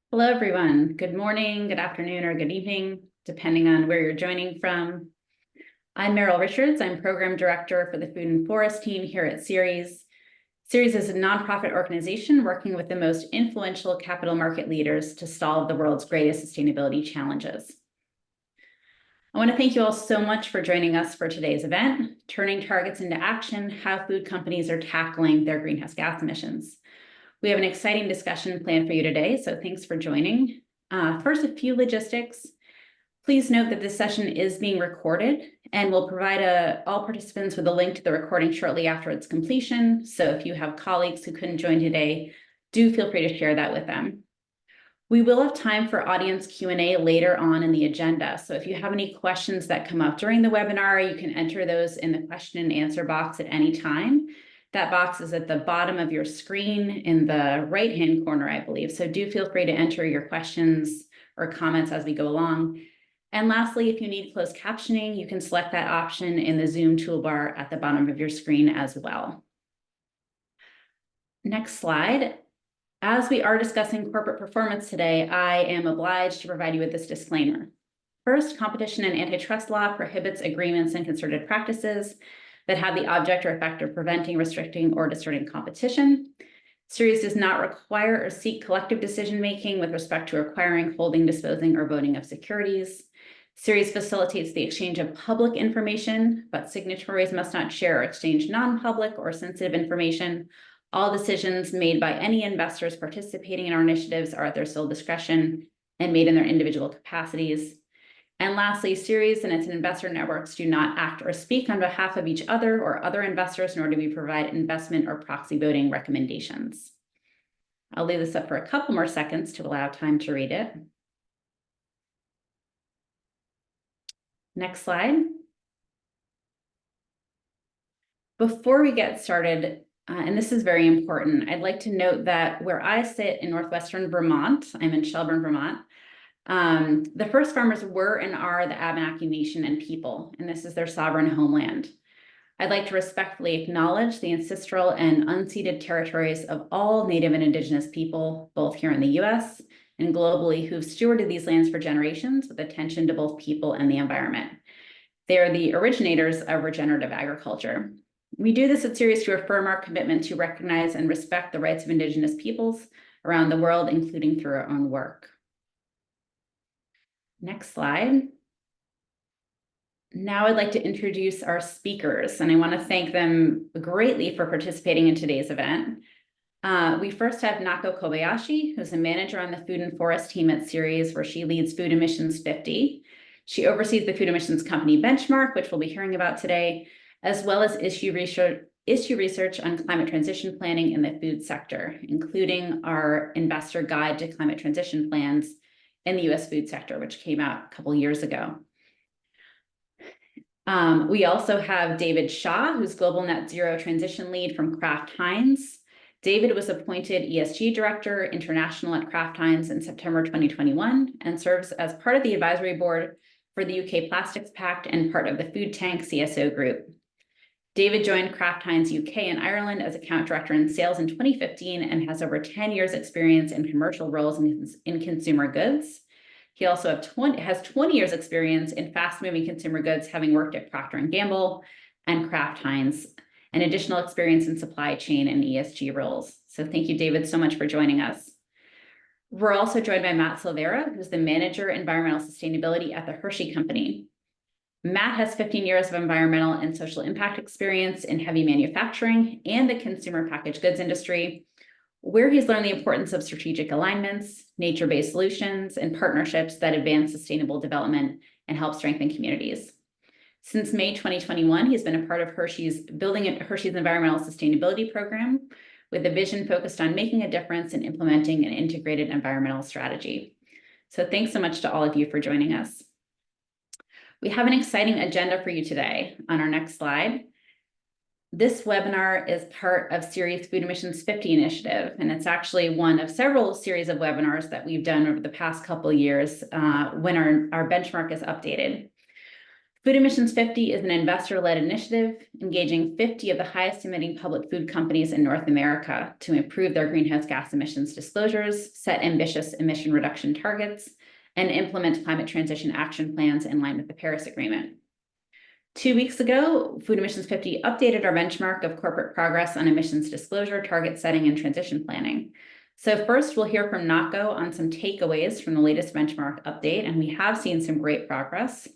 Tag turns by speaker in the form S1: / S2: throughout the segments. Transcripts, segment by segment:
S1: Hello, everyone. Good morning, good afternoon, or good evening, depending on where you're joining from. I'm Meryl Richards. I'm Program Director for the Food and Forest team here at Ceres. Ceres is a nonprofit organization working with the most influential capital market leaders to solve the world's greatest sustainability challenges. I want to thank you all so much for joining us for today's event, Turning Targets into Action, How Food Companies Are Tackling Their Greenhouse Gas Emissions. We have an exciting discussion planned for you today, so thanks for joining. First, a few logistics. Please note that this session is being recorded and we'll provide all participants with a link to the recording shortly after its completion. So if you have colleagues who couldn't join today, do feel free to share that with them. We will have time for audience Q&A later on in the agenda. So if you have any questions that come up during the webinar, you can enter those in the question and answer box at any time. That box is at the bottom of your screen in the right-hand corner, I believe. So do feel free to enter your questions or comments as we go along. And lastly, if you need closed captioning, you can select that option in the Zoom toolbar at the bottom of your screen as well. Next slide. As we are discussing corporate performance today, I am obliged to provide you with this disclaimer. First, competition and antitrust law prohibits agreements and concerted practices that have the object or effect of preventing, restricting, or distorting competition. Ceres does not require or seek collective decision-making with respect to acquiring, holding, disposing, or voting of securities. Ceres facilitates the exchange of public information, but signatories must not share or exchange non-public or sensitive information. All decisions made by any investors participating in our initiatives are at their sole discretion and made in their individual capacities. And lastly, Ceres and its investor networks do not act or speak on behalf of each other or other investors, nor do we provide investment or proxy voting recommendations. I'll leave this up for a couple more seconds to allow time to read it. Next slide. Before we get started, and this is very important, I'd like to note that where I sit in northwestern Vermont, I'm in Shelburne, Vermont, the first farmers were and are the Abenaki Nation and people, and this is their sovereign homeland. I'd like to respectfully acknowledge the ancestral and unceded territories of all Native and Indigenous people, both here in the US and globally, who've stewarded these lands for generations with attention to both people and the environment. They are the originators of regenerative agriculture. We do this at Ceres to affirm our commitment to recognize and respect the rights of Indigenous peoples around the world, including through our own work. Next slide. Now I'd like to introduce our speakers, and I want to thank them greatly for participating in today's event. We first have Nako Kobayashi, who's a manager on the Food and Forest team at Ceres, where she leads Food Emissions 50. She oversees the Food Emissions Company Benchmark, which we'll be hearing about today, as well as issue research on climate transition planning in the food sector, including our investor guide to climate transition plans in the US food sector, which came out a couple years ago. We also have David Shaw, who's Global Net Zero Transition Lead from Kraft Heinz. David was appointed ESG Director International at Kraft Heinz in September 2021 and serves as part of the advisory board for the UK Plastics Pact and part of the Food Tank CSO group. David joined Kraft Heinz UK and Ireland as account director in sales in 2015 and has over 10 years experience in commercial roles in consumer goods. He also has 20 years experience in fast-moving consumer goods, having worked at Procter & Gamble and Kraft Heinz, and additional experience in supply chain and ESG roles. So thank you, David, so much for joining us. We're also joined by Matt Silvera, who's the Manager Environmental Sustainability at the Hershey Company. Matt has 15 years of environmental and social impact experience in heavy manufacturing and the consumer packaged goods industry, where he's learned the importance of strategic alignments, nature-based solutions, and partnerships that advance sustainable development and help strengthen communities. Since May 2021, he's been a part of Hershey's environmental sustainability program with a vision focused on making a difference and implementing an integrated environmental strategy. So thanks so much to all of you for joining us. We have an exciting agenda for you today. On our next slide, this webinar is part of Ceres Food Emissions 50 initiative, and it's actually one of several series of webinars that we've done over the past couple of years when our benchmark is updated. Food Emissions 50 is an investor-led initiative engaging 50 of the highest emitting public food companies in North America to improve their greenhouse gas emissions disclosures, set ambitious emission reduction targets, and implement climate transition action plans in line with the Paris Agreement. 2 weeks ago, Food Emissions 50 updated our benchmark of corporate progress on emissions disclosure, target setting, and transition planning. So first, we'll hear from Nako on some takeaways from the latest benchmark update, and we have seen some great progress.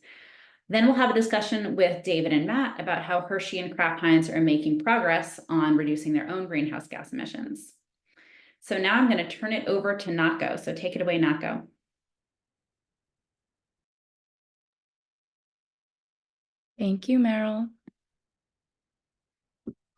S1: Then we'll have a discussion with David and Matt about how Hershey and Kraft Heinz are making progress on reducing their own greenhouse gas emissions. So now I'm going to turn it over to Nako. So take it away, Nako.
S2: Thank you, Meryl.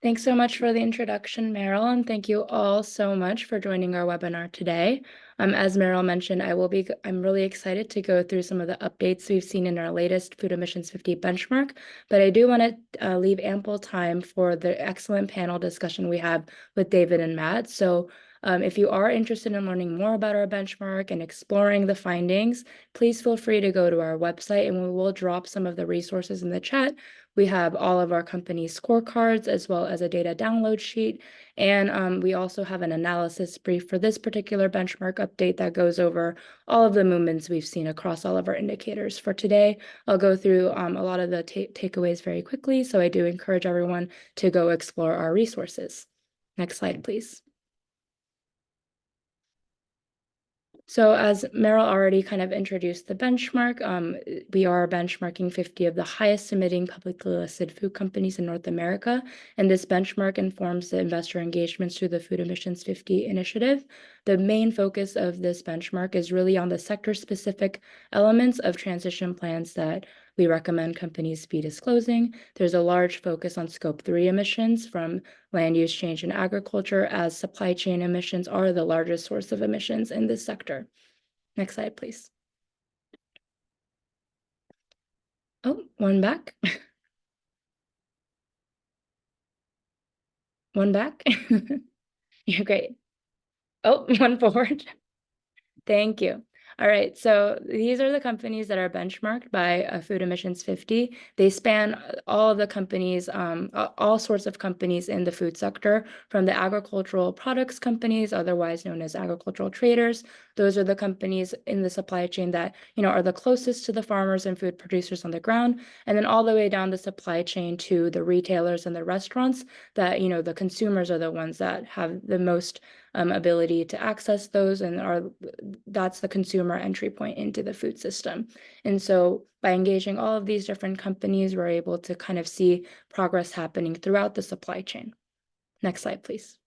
S2: Thanks so much for the introduction, Meryl, and thank you all so much for joining our webinar today. As Meryl mentioned, I'm really excited to go through some of the updates we've seen in our latest Food Emissions 50 benchmark, but I do want to leave ample time for the excellent panel discussion we have with David and Matt. So if you are interested in learning more about our benchmark and exploring the findings, please feel free to go to our website and we will drop some of the resources in the chat. We have all of our company's scorecards as well as a data download sheet. And we also have an analysis brief for this particular benchmark update that goes over all of the movements we've seen across all of our indicators. For today, I'll go through a lot of the takeaways very quickly. So I do encourage everyone to go explore our resources. Next slide, please. So as Meryl already kind of introduced the benchmark, we are benchmarking 50 of the highest emitting publicly listed food companies in North America. And this benchmark informs the investor engagements through the Food Emissions 50 initiative. The main focus of this benchmark is really on the sector-specific elements of transition plans that we recommend companies be disclosing. There's a large focus on Scope 3 emissions from land use change in agriculture, as supply chain emissions are the largest source of emissions in this sector. Next slide, please. Oh, one back. One back. You're great. Oh, one forward. Thank you. All right, so these are the companies that are benchmarked by Food Emissions 50. They span all of the companies, all sorts of companies in the food sector, from the agricultural products companies, otherwise known as agricultural traders. Those are the companies in the supply chain that, are the closest to the farmers and food producers on the ground, and then all the way down the supply chain to the retailers and the restaurants that, the consumers are the ones that have the most ability to access those, and that's the consumer entry point into the food system. And so by engaging all of these different companies, we're able to kind of see progress happening throughout the supply chain. Next slide, please.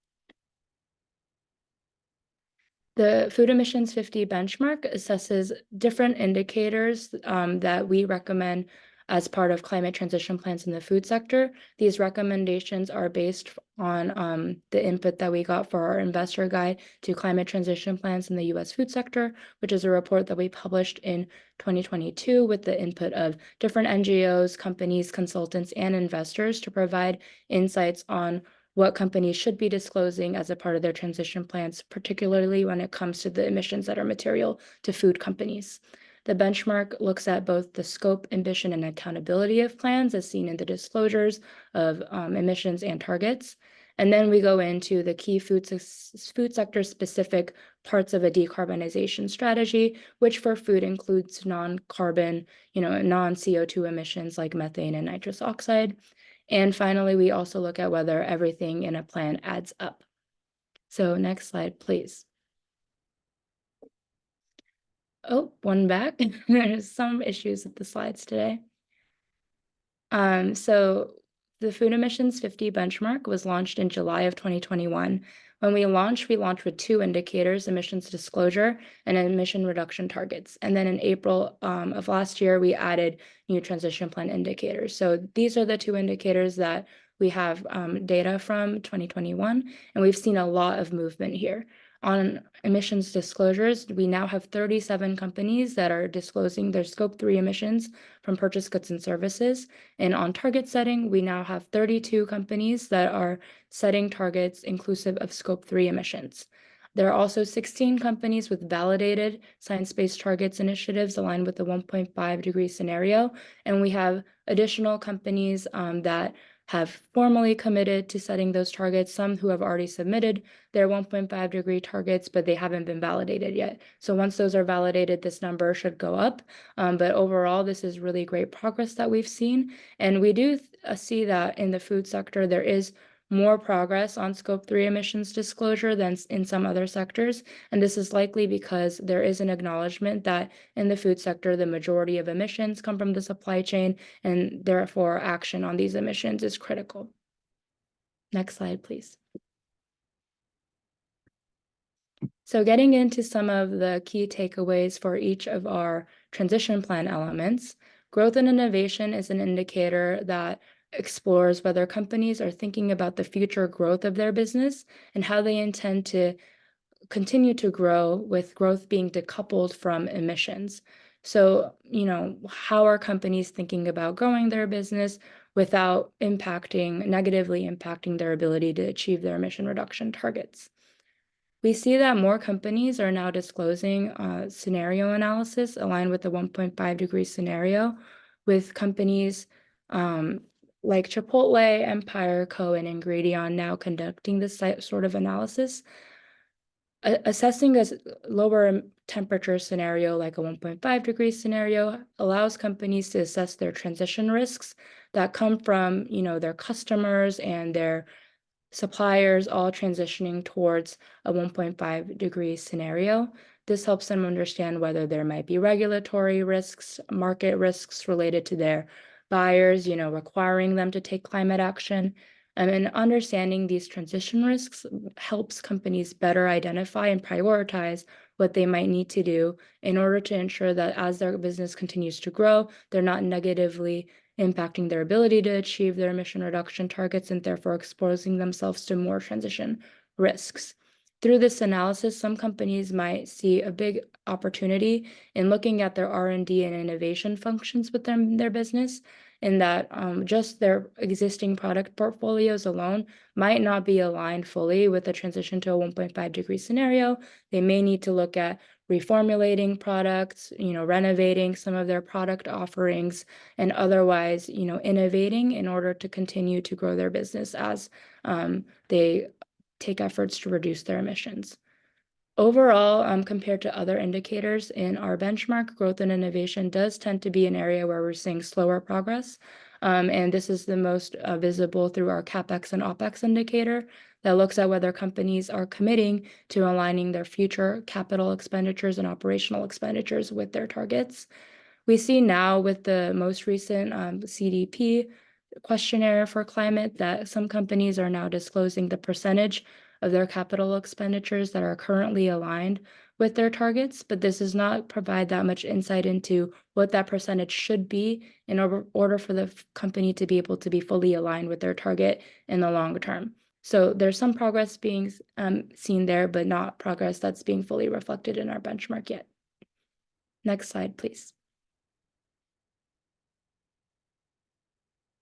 S2: The Food Emissions 50 benchmark assesses different indicators that we recommend as part of climate transition plans in the food sector. These recommendations are based on the input that we got for our investor guide to climate transition plans in the U.S. food sector, which is a report that we published in 2022 with the input of different NGOs, companies, consultants, and investors to provide insights on what companies should be disclosing as a part of their transition plans, particularly when it comes to the emissions that are material to food companies. The benchmark looks at both the scope, ambition, and accountability of plans as seen in the disclosures of emissions and targets. And then we go into the key food sector specific parts of a decarbonization strategy, which for food includes non-carbon, non-CO2 emissions like methane and nitrous oxide. And finally, we also look at whether everything in a plan adds up. So next slide, please. Oh, one back. There's some issues with the slides today. So the Food Emissions 50 benchmark was launched in July of 2021. When we launched with 2 indicators, emissions disclosure and emission reduction targets. And then in April of last year, we added new transition plan indicators. So these are the 2 indicators that we have data from 2021, and we've seen a lot of movement here. On emissions disclosures, we now have 37 companies that are disclosing their Scope 3 emissions from purchased goods and services. And on target setting, we now have 32 companies that are setting targets inclusive of Scope 3 emissions. There are also 16 companies with validated science-based targets initiatives aligned with the 1.5-degree scenario, and we have additional companies that have formally committed to setting those targets, some who have already submitted their 1.5-degree targets, but they haven't been validated yet. So once those are validated, this number should go up. But overall, this is really great progress that we've seen. And we do see that in the food sector, there is more progress on Scope 3 emissions disclosure than in some other sectors. And this is likely because there is an acknowledgement that in the food sector, the majority of emissions come from the supply chain, and therefore action on these emissions is critical. Next slide, please. So getting into some of the key takeaways for each of our transition plan elements, growth and innovation is an indicator that explores whether companies are thinking about the future growth of their business and how they intend to continue to grow, with growth being decoupled from emissions. So, how are companies thinking about growing their business without negatively impacting their ability to achieve their emission reduction targets? We see that more companies are now disclosing scenario analysis aligned with the 1.5-degree scenario, with companies like Chipotle, Empire Co, and Ingredion now conducting this sort of analysis. Assessing a lower temperature scenario like a 1.5-degree scenario allows companies to assess their transition risks that come from, their customers and their suppliers all transitioning towards a 1.5-degree scenario. This helps them understand whether there might be regulatory risks, market risks related to their buyers, requiring them to take climate action. And understanding these transition risks helps companies better identify and prioritize what they might need to do in order to ensure that as their business continues to grow, they're not negatively impacting their ability to achieve their emission reduction targets and therefore exposing themselves to more transition risks. Through this analysis, some companies might see a big opportunity in looking at their R&D and innovation functions within their business, in that just their existing product portfolios alone might not be aligned fully with the transition to a 1.5-degree scenario. They may need to look at reformulating products, renovating some of their product offerings, and otherwise, innovating in order to continue to grow their business as they take efforts to reduce their emissions. Overall, compared to other indicators in our benchmark, growth and innovation does tend to be an area where we're seeing slower progress. And this is the most visible through our CapEx and OpEx indicator that looks at whether companies are committing to aligning their future capital expenditures and operational expenditures with their targets. We see now with the most recent CDP questionnaire for climate that some companies are now disclosing the percentage of their capital expenditures that are currently aligned with their targets, but this does not provide that much insight into what that percentage should be in order for the company to be able to be fully aligned with their target in the long term. So there's some progress being seen there, but not progress that's being fully reflected in our benchmark yet. Next slide, please.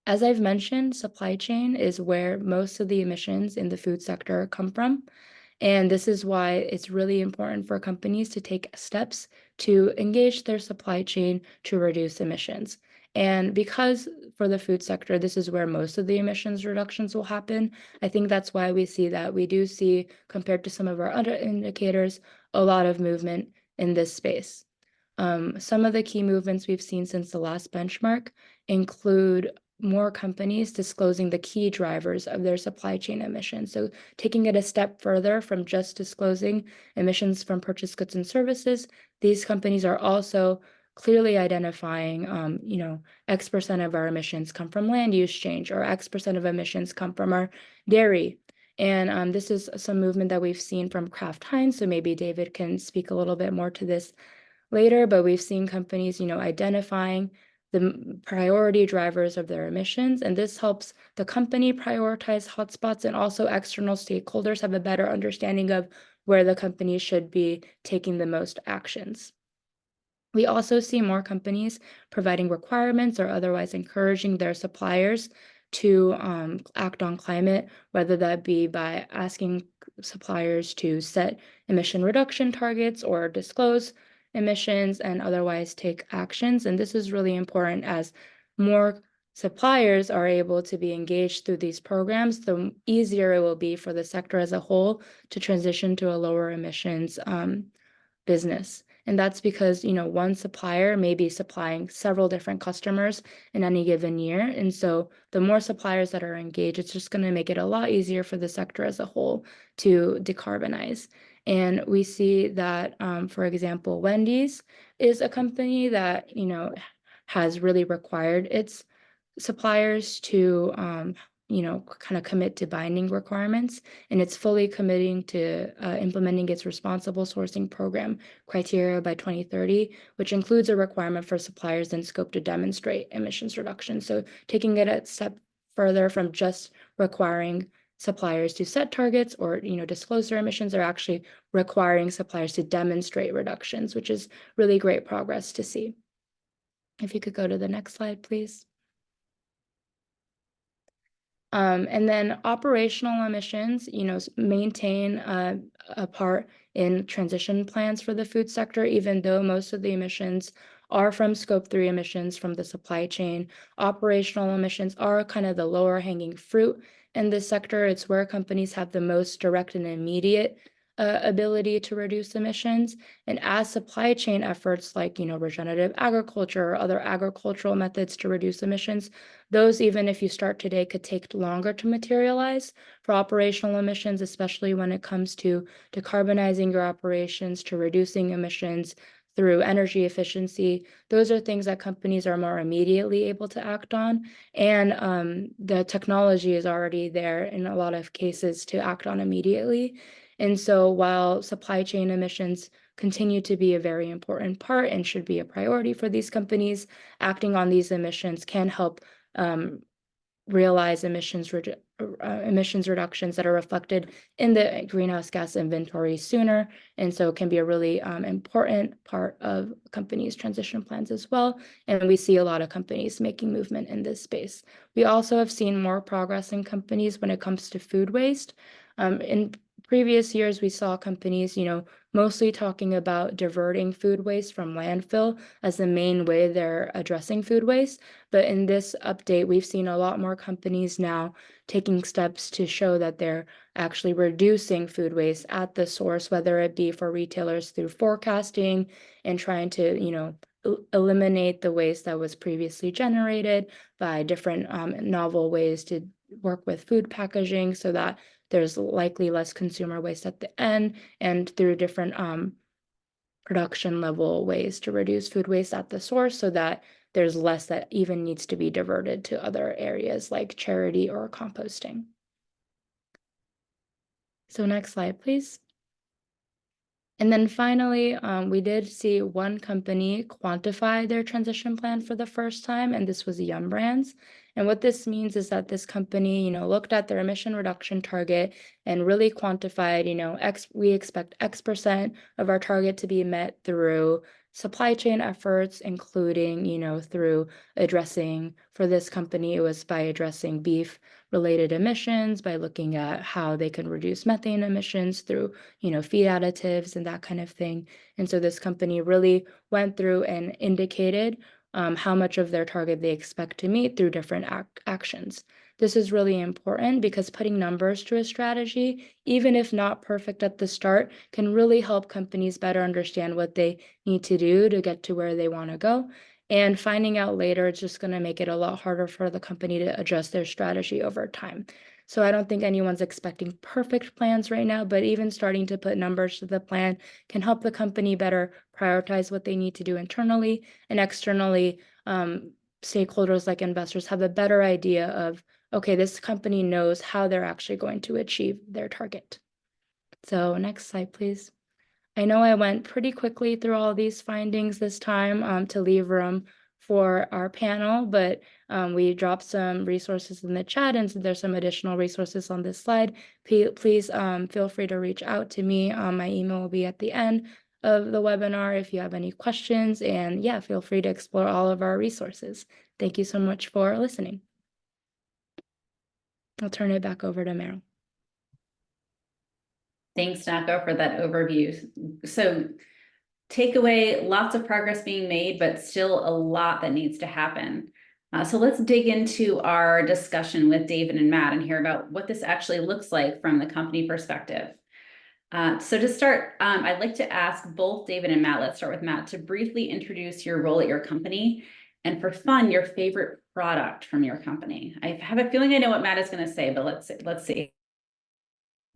S2: As I've mentioned, supply chain is where most of the emissions in the food sector come from. And this is why it's really important for companies to take steps to engage their supply chain to reduce emissions. And because for the food sector, this is where most of the emissions reductions will happen, I think that's why we see that we do see, compared to some of our other indicators, a lot of movement in this space. Some of the key movements we've seen since the last benchmark include more companies disclosing the key drivers of their supply chain emissions. So taking it a step further from just disclosing emissions from purchased goods and services, these companies are also clearly identifying, X% of our emissions come from land use change, or X% of emissions come from our dairy. And this is some movement that we've seen from Kraft Heinz, so maybe David can speak a little bit more to this later, but we've seen companies, identifying the priority drivers of their emissions, and this helps the company prioritize hotspots, and also external stakeholders have a better understanding of where the company should be taking the most actions. We also see more companies providing requirements or otherwise encouraging their suppliers to act on climate, whether that be by asking suppliers to set emission reduction targets or disclose emissions and otherwise take actions. And this is really important as more suppliers are able to be engaged through these programs, the easier it will be for the sector as a whole to transition to a lower emissions business. And that's because, one supplier may be supplying several different customers in any given year. And so the more suppliers that are engaged, it's just going to make it a lot easier for the sector as a whole to decarbonize. And we see that, for example, Wendy's is a company that, has really required its suppliers to kind of commit to binding requirements, and it's fully committing to implementing its responsible sourcing program criteria by 2030, which includes a requirement for suppliers in scope to demonstrate emissions reduction. So taking it a step further from just requiring suppliers to set targets or disclose their emissions, they're actually requiring suppliers to demonstrate reductions, which is really great progress to see. If you could go to the next slide, please. And then operational emissions, maintain a part in transition plans for the food sector, even though most of the emissions are from scope 3 emissions from the supply chain. Operational emissions are kind of the lower hanging fruit in this sector. It's where companies have the most direct and immediate ability to reduce emissions. And as supply chain efforts like, regenerative agriculture or other agricultural methods to reduce emissions, those, even if you start today, could take longer to materialize. For operational emissions, especially when it comes to decarbonizing your operations, to reducing emissions through energy efficiency, those are things that companies are more immediately able to act on. And the technology is already there in a lot of cases to act on immediately. And so while supply chain emissions continue to be a very important part and should be a priority for these companies, acting on these emissions can help realize emissions reductions that are reflected in the greenhouse gas inventory sooner, and so it can be a really important part of companies' transition plans as well. And we see a lot of companies making movement in this space. We also have seen more progress in companies when it comes to food waste. In previous years, we saw companies, mostly talking about diverting food waste from landfill as the main way they're addressing food waste. But in this update, we've seen a lot more companies now taking steps to show that they're actually reducing food waste at the source, whether it be for retailers through forecasting and trying to, eliminate the waste that was previously generated by different novel ways to work with food packaging so that there's likely less consumer waste at the end, and through different production level ways to reduce food waste at the source so that there's less that even needs to be diverted to other areas like charity or composting. So next slide, please. And then finally, we did see one company quantify their transition plan for the first time, and this was Yum Brands. And what this means is that this company, looked at their emission reduction target and really quantified, we expect X% of our target to be met through supply chain efforts, including, through addressing, for this company, it was by addressing beef related emissions, by looking at how they can reduce methane emissions through, feed additives and that kind of thing. And so this company really went through and indicated how much of their target they expect to meet through different actions. This is really important because putting numbers to a strategy, even if not perfect at the start, can really help companies better understand what they need to do to get to where they want to go. And finding out later, it's just going to make it a lot harder for the company to adjust their strategy over time. So I don't think anyone's expecting perfect plans right now, but even starting to put numbers to the plan can help the company better prioritize what they need to do internally, and externally, stakeholders like investors have a better idea of, okay, this company knows how they're actually going to achieve their target. So next slide, please. I know I went pretty quickly through all these findings this time to leave room for our panel, but we dropped some resources in the chat, and so there's some additional resources on this slide. Please feel free to reach out to me. My email will be at the end of the webinar if you have any questions, and yeah, feel free to explore all of our resources. Thank you so much for listening. I'll turn it back over to Meryl.
S1: Thanks, Nako, for that overview. So takeaway, lots of progress being made, but still a lot that needs to happen. So let's dig into our discussion with David and Matt and hear about what this actually looks like from the company perspective. So to start, I'd like to ask both David and Matt, let's start with Matt, to briefly introduce your role at your company, and for fun, your favorite product from your company. I have a feeling I know what Matt is going to say, but let's see.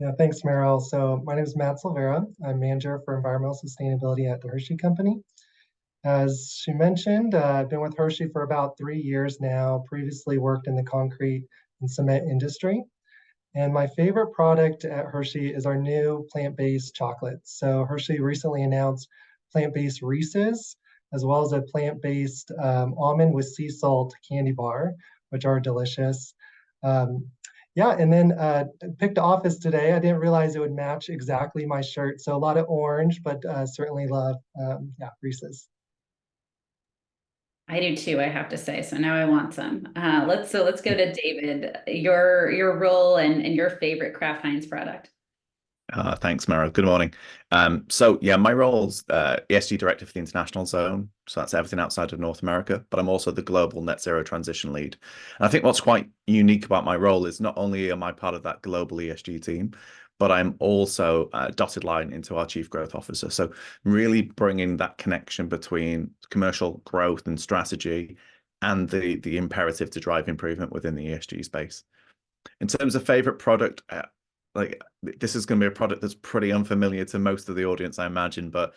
S3: Yeah, thanks, Meryl. So my name is Matt Silvera. I'm manager for environmental sustainability at the Hershey Company. As she mentioned, I've been with Hershey for about 3 years now, previously worked in the concrete and cement industry. And my favorite product at Hershey is our new plant-based chocolates. So Hershey recently announced plant-based Reese's, as well as a plant-based almond with sea salt candy bar, which are delicious. Yeah, and then picked office today. I didn't realize it would match exactly my shirt. So a lot of orange, but certainly love, yeah, Reese's.
S1: I do too, I have to say. So now I want some. Let's go to David. Your role and your favorite Kraft Heinz product.
S4: Thanks, Meryl. Good morning. So yeah, my role's ESG director for the international zone. So that's everything outside of North America, but I'm also the global net zero transition lead. And I think what's quite unique about my role is not only am I part of that global ESG team, but I'm also a dotted line into our chief growth officer. So really bringing that connection between commercial growth and strategy and the imperative to drive improvement within the ESG space. In terms of favorite product, like this is going to be a product that's pretty unfamiliar to most of the audience, I imagine, but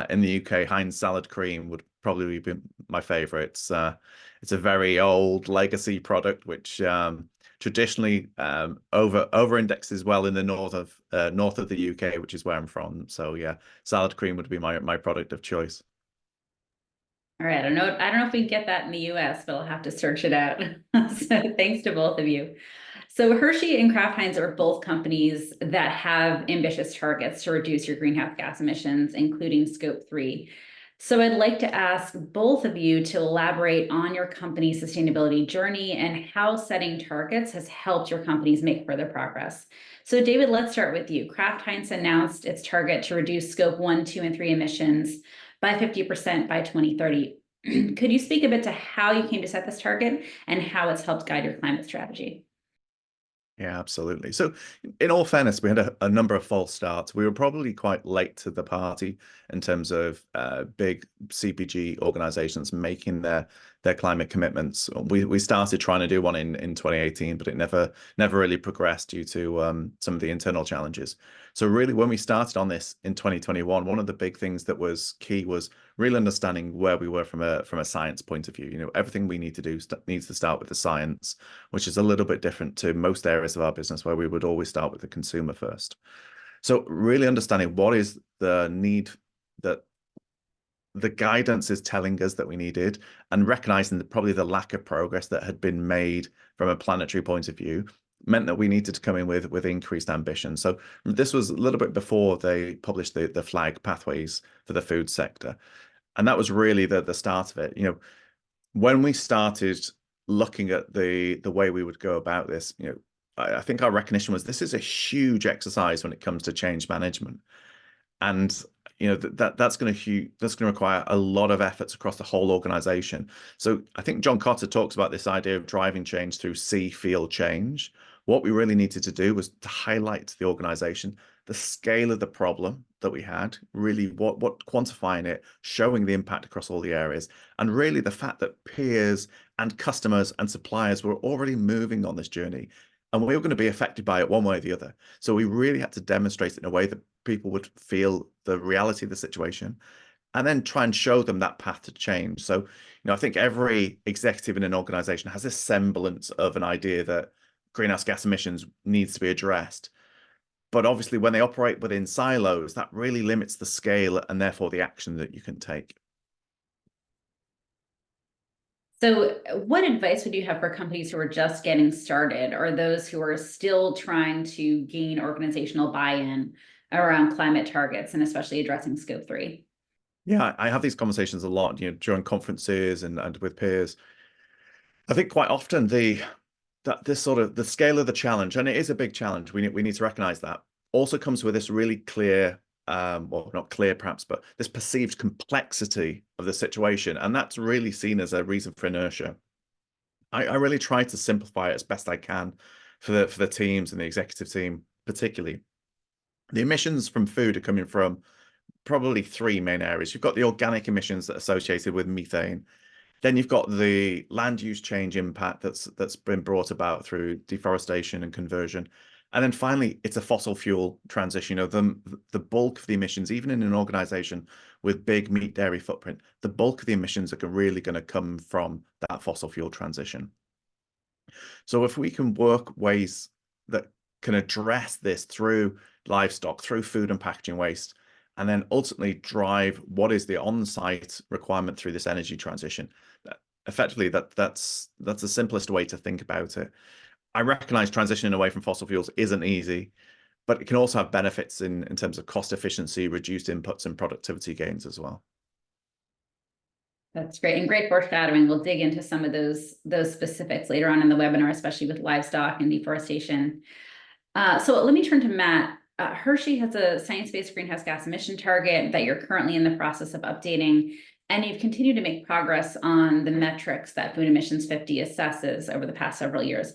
S4: in the UK, Heinz salad cream would probably be my favorite. It's a very old legacy product, which traditionally over indexes well in the north of the UK, which is where I'm from. So yeah, salad cream would be my product of choice.
S1: All right, I don't know if we can get that in the US, but I'll have to search it out. So thanks to both of you. So Hershey and Kraft Heinz are both companies that have ambitious targets to reduce your greenhouse gas emissions, including Scope 3. So I'd like to ask both of you to elaborate on your company's sustainability journey and how setting targets has helped your companies make further progress. So David, let's start with you. Kraft Heinz announced its target to reduce Scope 1, 2, and 3 emissions by 50% by 2030. Could you speak a bit to how you came to set this target and how it's helped guide your climate strategy?
S4: Yeah, absolutely. So in all fairness, we had a number of false starts. We were probably quite late to the party in terms of big CPG organizations making their climate commitments. We started trying to do one in 2018, but it never really progressed due to some of the internal challenges. So really, when we started on this in 2021, one of the big things that was key was really understanding where we were from a science point of view. You know, everything we need to do needs to start with the science, which is a little bit different to most areas of our business where we would always start with the consumer first. So really understanding what is the need that the guidance is telling us that we needed, and recognizing that probably the lack of progress that had been made from a planetary point of view meant that we needed to come in with increased ambition. So this was a little bit before they published the flag pathways for the food sector. And that was really the start of it. You know, when we started looking at the way we would go about this, you know, I think our recognition was this is a huge exercise when it comes to change management. And you know that's going to require a lot of efforts across the whole organization. So I think John Cotter talks about this idea of driving change through see, feel, change. What we really needed to do was to highlight to the organization the scale of the problem that we had, really what quantifying it, showing the impact across all the areas, and really the fact that peers and customers and suppliers were already moving on this journey, and we were going to be affected by it one way or the other. So we really had to demonstrate it in a way that people would feel the reality of the situation, and then try and show them that path to change. So, you know, I think every executive in an organization has a semblance of an idea that greenhouse gas emissions needs to be addressed. But obviously, when they operate within silos, that really limits the scale and therefore the action that you can take.
S1: So what advice would you have for companies who are just getting started, or those who are still trying to gain organizational buy-in around climate targets and especially addressing Scope 3?
S4: Yeah, I have these conversations a lot, you know, during conferences and with peers. I think quite often that this sort of the scale of the challenge, and it is a big challenge. We need to recognize that. Also comes with this really clear, well, not clear perhaps, but this perceived complexity of the situation, and that's really seen as a reason for inertia. I really try to simplify it as best I can for the teams and the executive team, particularly. The emissions from food are coming from probably three main areas. You've got the organic emissions that are associated with methane. Then you've got the land use change impact that's been brought about through deforestation and conversion. And then finally, it's a fossil fuel transition. You know, the bulk of the emissions, even in an organization with big meat dairy footprint, the bulk of the emissions are really going to come from that fossil fuel transition. So if we can work ways that can address this through livestock, through food and packaging waste, and then ultimately drive what is the on-site requirement through this energy transition, effectively that's the simplest way to think about it. I recognize transitioning away from fossil fuels isn't easy, but it can also have benefits in terms of cost efficiency, reduced inputs, and productivity gains as well.
S1: That's great, and great foreshadowing. We'll dig into some of those specifics later on in the webinar, especially with livestock and deforestation. So let me turn to Matt. Hershey has a science-based greenhouse gas emission target that you're currently in the process of updating, and you've continued to make progress on the metrics that Food Emissions 50 assesses over the past several years.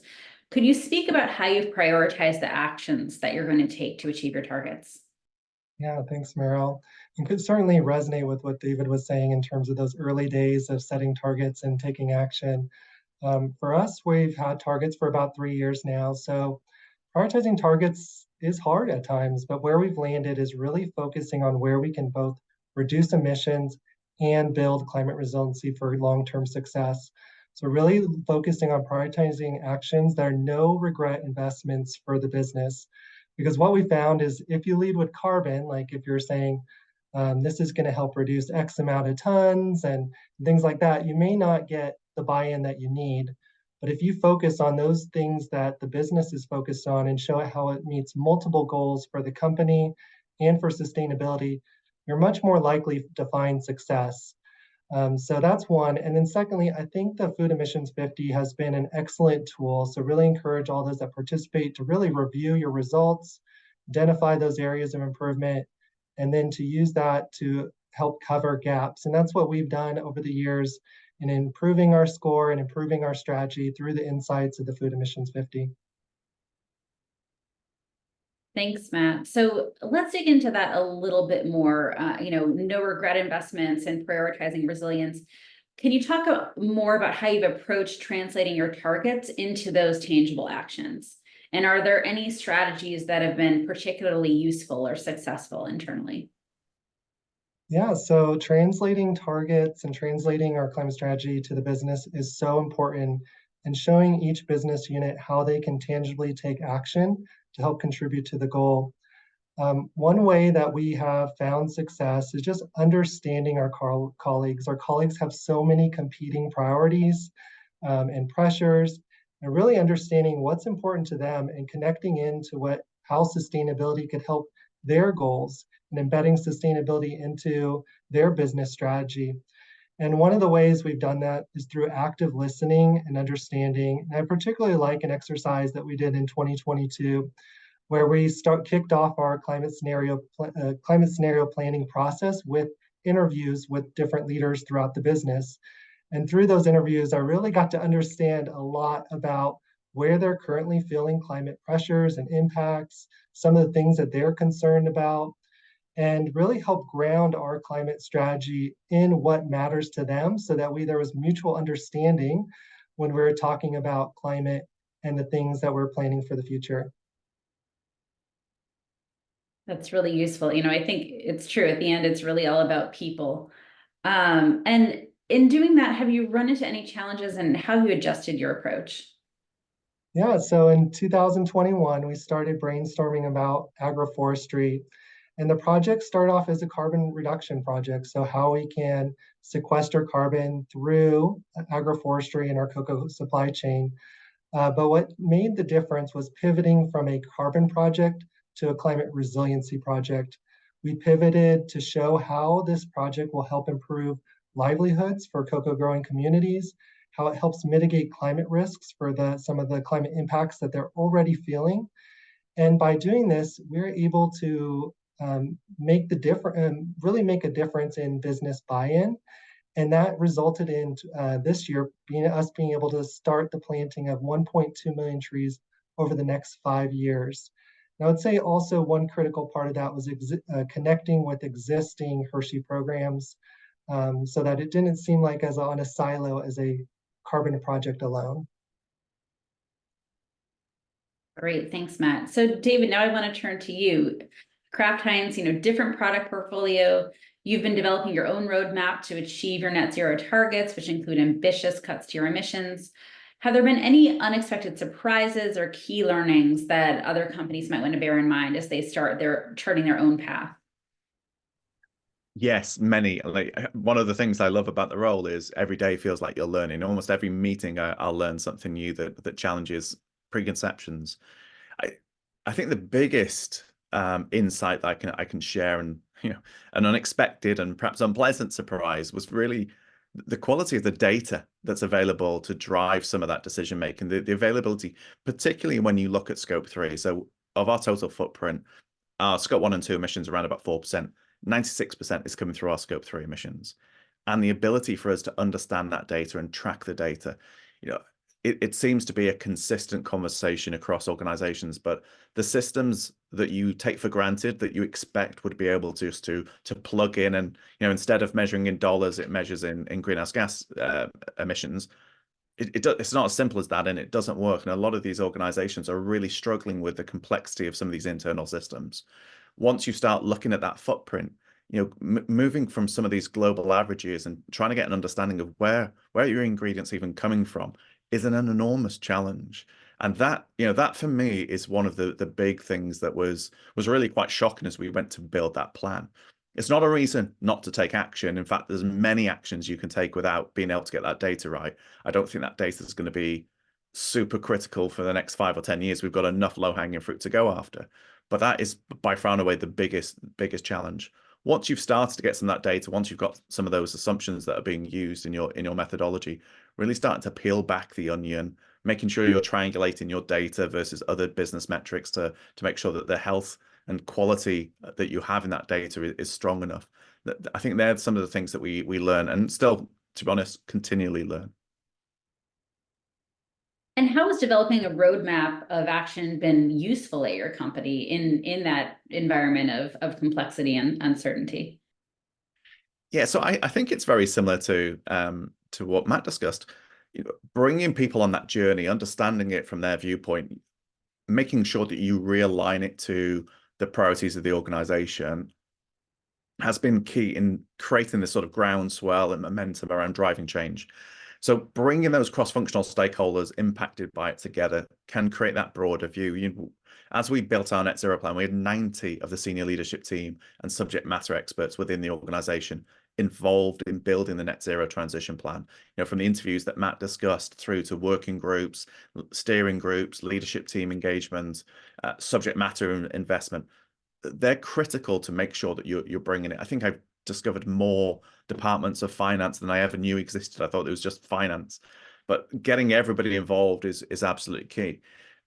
S1: Could you speak about how you've prioritized the actions that you're going to take to achieve your targets?
S3: Yeah, thanks, Meryl. And could certainly resonate with what David was saying in terms of those early days of setting targets and taking action. For us, we've had targets for about 3 years now. So prioritizing targets is hard at times, but where we've landed is really focusing on where we can both reduce emissions and build climate resiliency for long-term success. So really focusing on prioritizing actions that are no regret investments for the business. Because what we found is if you lead with carbon, like if you're saying this is going to help reduce X amount of tons and things like that, you may not get the buy-in that you need. But if you focus on those things that the business is focused on and show how it meets multiple goals for the company and for sustainability, you're much more likely to find success. So that's one. And then secondly, I think the Food Emissions 50 has been an excellent tool. So really encourage all those that participate to really review your results, identify those areas of improvement, and then to use that to help cover gaps. And that's what we've done over the years in improving our score and improving our strategy through the insights of the Food Emissions 50.
S1: Thanks, Matt. So let's dig into that a little bit more. No regret investments and prioritizing resilience. Can you talk more about how you've approached translating your targets into those tangible actions? And are there any strategies that have been particularly useful or successful internally?
S3: Yeah, so translating targets and translating our climate strategy to the business is so important, and showing each business unit how they can tangibly take action to help contribute to the goal. One way that we have found success is just understanding our colleagues. Our colleagues have so many competing priorities and pressures, and really understanding what's important to them and connecting into how sustainability could help their goals and embedding sustainability into their business strategy. And one of the ways we've done that is through active listening and understanding. And I particularly like an exercise that we did in 2022, where we kicked off our climate scenario planning process with interviews with different leaders throughout the business. And through those interviews, I really got to understand a lot about where they're currently feeling climate pressures and impacts, some of the things that they're concerned about, and really help ground our climate strategy in what matters to them so that there was mutual understanding when we were talking about climate and the things that we're planning for the future.
S1: That's really useful. I think it's true. At the end, it's really all about people. And in doing that, have you run into any challenges, and how have you adjusted your approach?
S3: Yeah, so in 2021, we started brainstorming about agroforestry. And the project started off as a carbon reduction project. So how we can sequester carbon through agroforestry in our cocoa supply chain. But what made the difference was pivoting from a carbon project to a climate resiliency project. We pivoted to show how this project will help improve livelihoods for cocoa growing communities how it helps mitigate climate risks for some of the climate impacts that they're already feeling. And by doing this, we're able to really make a difference in business buy-in. And that resulted in this year being able to start the planting of 1.2 million trees over the next 5 years. And I would say also one critical part of that was connecting with existing Hershey programs, so that it didn't seem like on a silo as a carbon project alone.
S1: Great, thanks, Matt. So David, now I want to turn to you. Kraft Heinz, different product portfolio. You've been developing your own roadmap to achieve your net zero targets, which include ambitious cuts to your emissions. Have there been any unexpected surprises or key learnings that other companies might want to bear in mind as they start charting their own path?
S4: Yes, many. Like, one of the things I love about the role is every day feels like you're learning. Almost every meeting, I'll learn something new that challenges preconceptions. I think the biggest insight that I can share, and an unexpected and perhaps unpleasant surprise, was really the quality of the data that's available to drive some of that decision making. The availability, particularly when you look at Scope 3. So of our total footprint, our Scope 1 and 2 emissions are around about 4%. 96% is coming through our Scope 3 emissions. And the ability for us to understand that data and track the data, it seems to be a consistent conversation across organizations, but the systems that you take for granted that you expect would be able to plug in and, instead of measuring in dollars, it measures in greenhouse gas emissions. It's not as simple as that, and it doesn't work. And a lot of these organizations are really struggling with the complexity of some of these internal systems. Once you start looking at that footprint, moving from some of these global averages and trying to get an understanding of where your ingredients even coming from is an enormous challenge. And that, that for me is one of the big things that was really quite shocking as we went to build that plan. It's not a reason not to take action. In fact, there's many actions you can take without being able to get that data right. I don't think that data is going to be super critical for the next 5 or 10 years. We've got enough low-hanging fruit to go after. But that is by far and away the biggest challenge. Once you've started to get some of that data, once you've got some of those assumptions that are being used in your methodology, really starting to peel back the onion, making sure you're triangulating your data versus other business metrics to make sure that the health and quality that you have in that data is strong enough. I think they're some of the things that we learn, and still, to be honest, continually learn.
S1: And how has developing a roadmap of action been useful at your company in that environment of complexity and uncertainty?
S4: Yeah, so I think it's very similar to what Matt discussed. Bringing people on that journey, understanding it from their viewpoint, making sure that you realign it to the priorities of the organization has been key in creating this sort of groundswell and momentum around driving change. So bringing those cross-functional stakeholders impacted by it together can create that broader view. As we built our net zero plan, we had 90 of the senior leadership team and subject matter experts within the organization involved in building the net zero transition plan. From the interviews that Matt discussed through to working groups, steering groups, leadership team engagement, subject matter investment. They're critical to make sure that you're bringing it. I think I've discovered more departments of finance than I ever knew existed. I thought it was just finance, but getting everybody involved is absolutely key.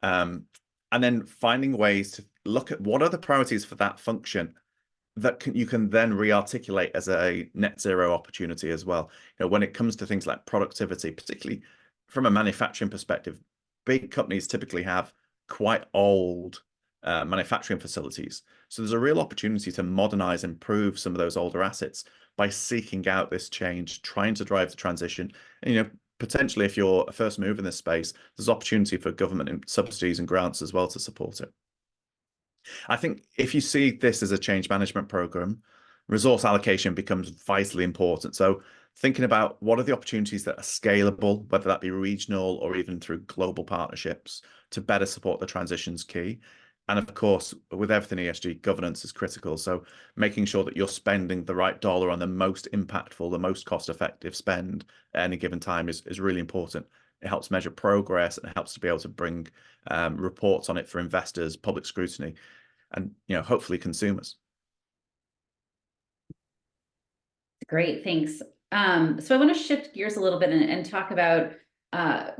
S4: And then finding ways to look at what are the priorities for that function that you can then re-articulate as a net zero opportunity as well. When it comes to things like productivity, particularly from a manufacturing perspective, big companies typically have quite old manufacturing facilities. So there's a real opportunity to modernize and improve some of those older assets by seeking out this change, trying to drive the transition. And, potentially if you're a first mover in this space, there's opportunity for government subsidies and grants as well to support it. I think if you see this as a change management program, resource allocation becomes vitally important. So thinking about what are the opportunities that are scalable, whether that be regional or even through global partnerships, to better support the transition's key. And of course, with everything ESG, governance is critical. So making sure that you're spending the right dollar on the most impactful, the most cost-effective spend at any given time is really important. It helps measure progress and it helps to be able to bring reports on it for investors, public scrutiny, and hopefully consumers.
S1: Great, thanks. So I want to shift gears a little bit and talk about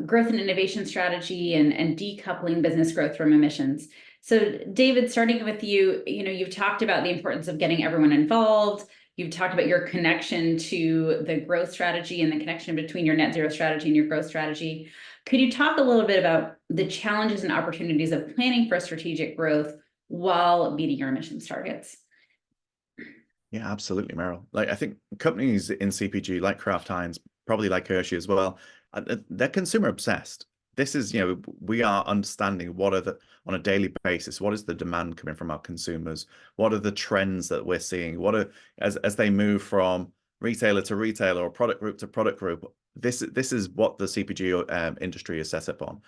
S1: growth and innovation strategy and decoupling business growth from emissions. So David, starting with you, you've talked about the importance of getting everyone involved. You've talked about your connection to the growth strategy and the connection between your net zero strategy and your growth strategy. Could you talk a little bit about the challenges and opportunities of planning for strategic growth while meeting your emissions targets?
S4: Yeah, absolutely, Meryl. Like, I think companies in CPG like Kraft Heinz, probably like Hershey as well, they're consumer obsessed. This is, we are understanding what are the, on a daily basis, what is the demand coming from our consumers? What are the trends that we're seeing? What are, as they move from retailer to retailer or product group to product group, this is what the CPG industry is set up on.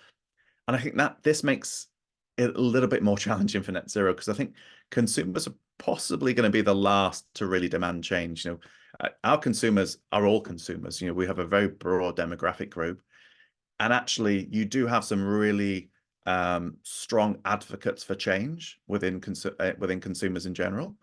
S4: And I think that this makes it a little bit more challenging for net zero, because I think consumers are possibly going to be the last to really demand change. Our consumers are all consumers. We have a very broad demographic group, and actually you do have some really strong advocates for change within consumers in general,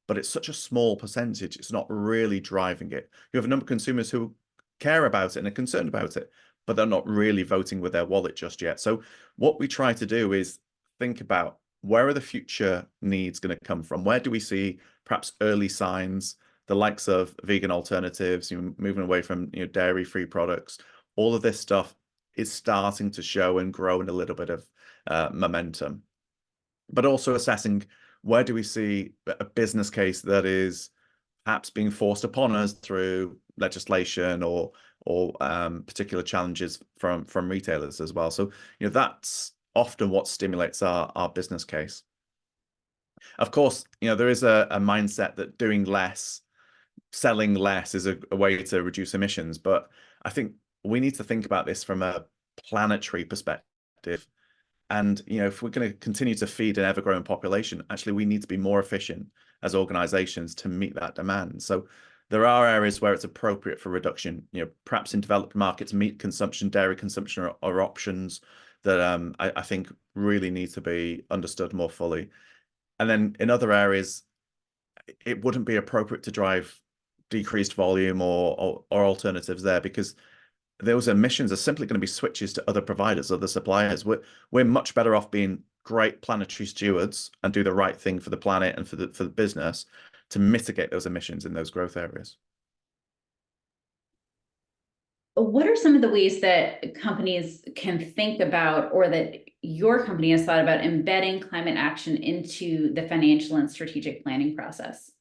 S4: but it's such a small percentage, it's not really driving it. You have a number of consumers who care about it and are concerned about it, but they're not really voting with their wallet just yet. So what we try to do is think about, where are the future needs going to come from? Where do we see perhaps early signs, the likes of vegan alternatives, moving away from dairy-free products? All of this stuff is starting to show and grow in a little bit of momentum. But also assessing, where do we see a business case that is perhaps being forced upon us through legislation or particular challenges from retailers as well. So that's often what stimulates our business case. Of course, there is a mindset that doing less, selling less is a way to reduce emissions, but I think we need to think about this from a planetary perspective. And if we're going to continue to feed an ever-growing population, actually we need to be more efficient as organizations to meet that demand. So there are areas where it's appropriate for reduction. Perhaps in developed markets, meat consumption, dairy consumption are options that I think really need to be understood more fully. And then in other areas, it wouldn't be appropriate to drive decreased volume or alternatives there, because those emissions are simply going to be switches to other providers, other suppliers. We're much better off being great planetary stewards and do the right thing for the planet and for the business to mitigate those emissions in those growth areas.
S1: What are some of the ways that companies can think about, or that your company has thought about, embedding climate action into the financial and strategic planning process?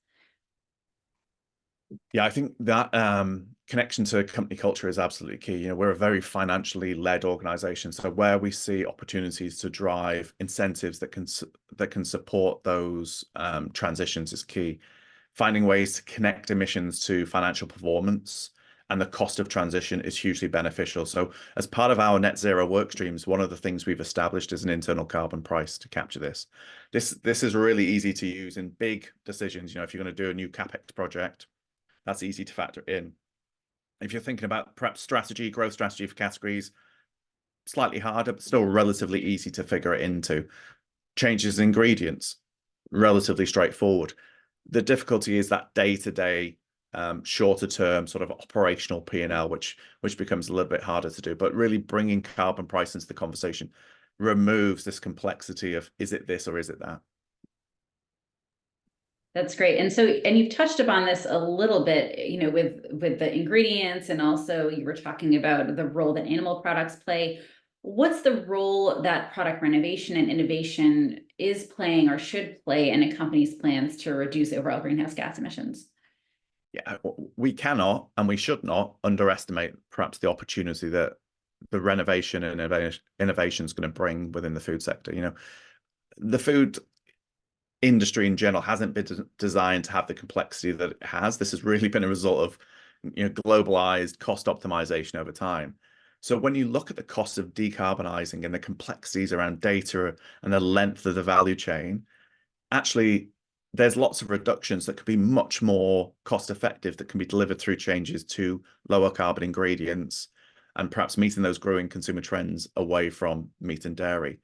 S4: Yeah, I think that connection to company culture is absolutely key. We're a very financially led organization, so where we see opportunities to drive incentives that can support those transitions is key. Finding ways to connect emissions to financial performance and the cost of transition is hugely beneficial. So as part of our net zero work streams, one of the things we've established is an internal carbon price to capture this. This is really easy to use in big decisions. If you're going to do a new CapEx project, that's easy to factor in. If you're thinking about perhaps growth strategy for categories, slightly harder, but still relatively easy to figure it into. Changes in ingredients, relatively straightforward. The difficulty is that day-to-day, shorter term sort of operational P&L, which becomes a little bit harder to do. But really bringing carbon price into the conversation removes this complexity of, is it this or is it that?
S1: That's great. And you've touched upon this a little bit, with the ingredients, and also you were talking about the role that animal products play. What's the role that product renovation and innovation is playing or should play in a company's plans to reduce overall greenhouse gas emissions?
S4: Yeah, we cannot and we should not underestimate perhaps the opportunity that the renovation and innovation is going to bring within the food sector. The food industry in general hasn't been designed to have the complexity that it has. This has really been a result of globalized cost optimization over time. So when you look at the cost of decarbonizing and the complexities around data and the length of the value chain, actually there's lots of reductions that could be much more cost effective that can be delivered through changes to lower carbon ingredients and perhaps meeting those growing consumer trends away from meat and dairy.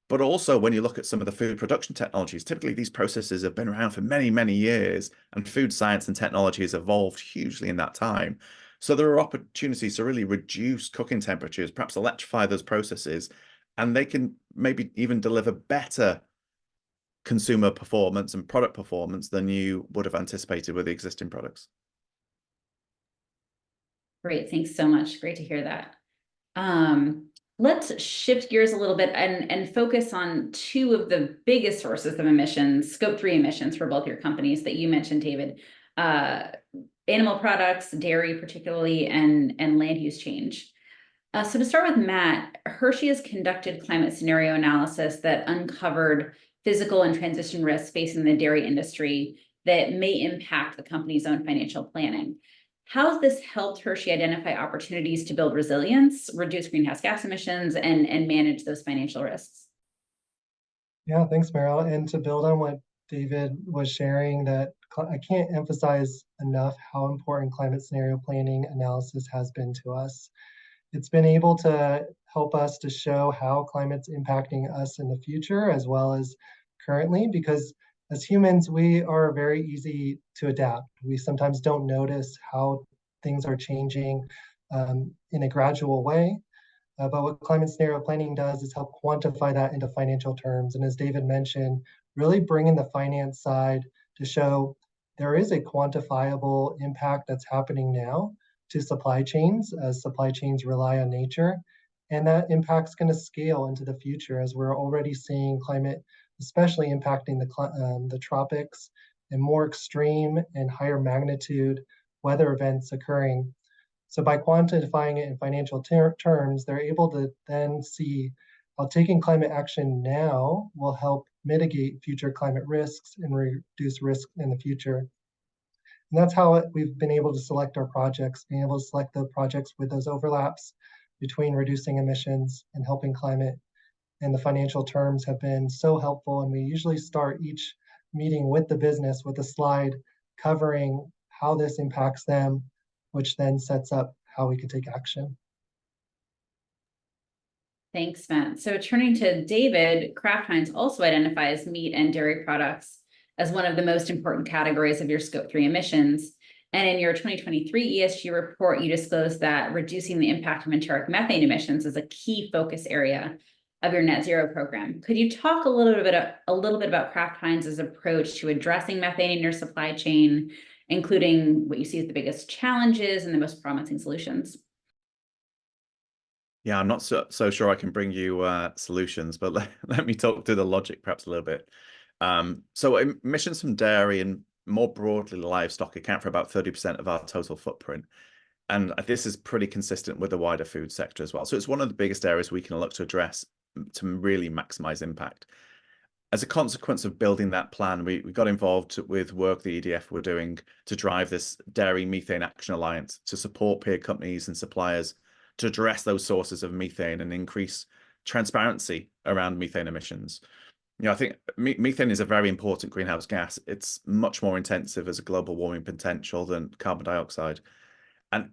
S4: But also when you look at some of the food production technologies, typically these processes have been around for many, many years, and food science and technology has evolved hugely in that time. So there are opportunities to really reduce cooking temperatures, perhaps electrify those processes, and they can maybe even deliver better consumer performance and product performance than you would have anticipated with the existing products.
S1: Great, thanks so much. Great to hear that. Let's shift gears a little bit and focus on two of the biggest sources of emissions, Scope 3 emissions for both your companies that you mentioned, David. Animal products, dairy particularly, and land use change. So to start with Matt, Hershey has conducted climate scenario analysis that uncovered physical and transition risks facing the dairy industry that may impact the company's own financial planning. How has this helped Hershey identify opportunities to build resilience, reduce greenhouse gas emissions, and manage those financial risks?
S3: Yeah, thanks, Meryl. And to build on what David was sharing, that I can't emphasize enough how important climate scenario planning analysis has been to us. It's been able to help us to show how climate's impacting us in the future as well as currently, because as humans, we are very easy to adapt. We sometimes don't notice how things are changing in a gradual way. But what climate scenario planning does is help quantify that into financial terms. And as David mentioned, really bring in the finance side to show there is a quantifiable impact that's happening now to supply chains as supply chains rely on nature. And that impact's going to scale into the future as we're already seeing climate, especially impacting the tropics and more extreme and higher magnitude weather events occurring. So by quantifying it in financial terms, they're able to then see how taking climate action now will help mitigate future climate risks and reduce risk in the future. And that's how we've been able to select our projects, being able to select the projects with those overlaps between reducing emissions and helping climate. And the financial terms have been so helpful. And we usually start each meeting with the business with a slide covering how this impacts them, which then sets up how we can take action.
S1: Thanks, Matt. So turning to David, Kraft Heinz also identifies meat and dairy products as one of the most important categories of your Scope 3 emissions. And in your 2023 ESG report, you disclosed that reducing the impact of enteric methane emissions is a key focus area of your net zero program. Could you talk a little bit about Kraft Heinz's approach to addressing methane in your supply chain, including what you see as the biggest challenges and the most promising solutions?
S4: Yeah, I'm not so sure I can bring you solutions, but let me talk to the logic perhaps a little bit. So emissions from dairy and more broadly livestock account for about 30% of our total footprint. And this is pretty consistent with the wider food sector as well. So it's one of the biggest areas we can look to address to really maximize impact. As a consequence of building that plan, we got involved with work the EDF were doing to drive this Dairy Methane Action Alliance to support peer companies and suppliers to address those sources of methane and increase transparency around methane emissions. You know, I think methane is a very important greenhouse gas. It's much more intensive as a global warming potential than carbon dioxide. And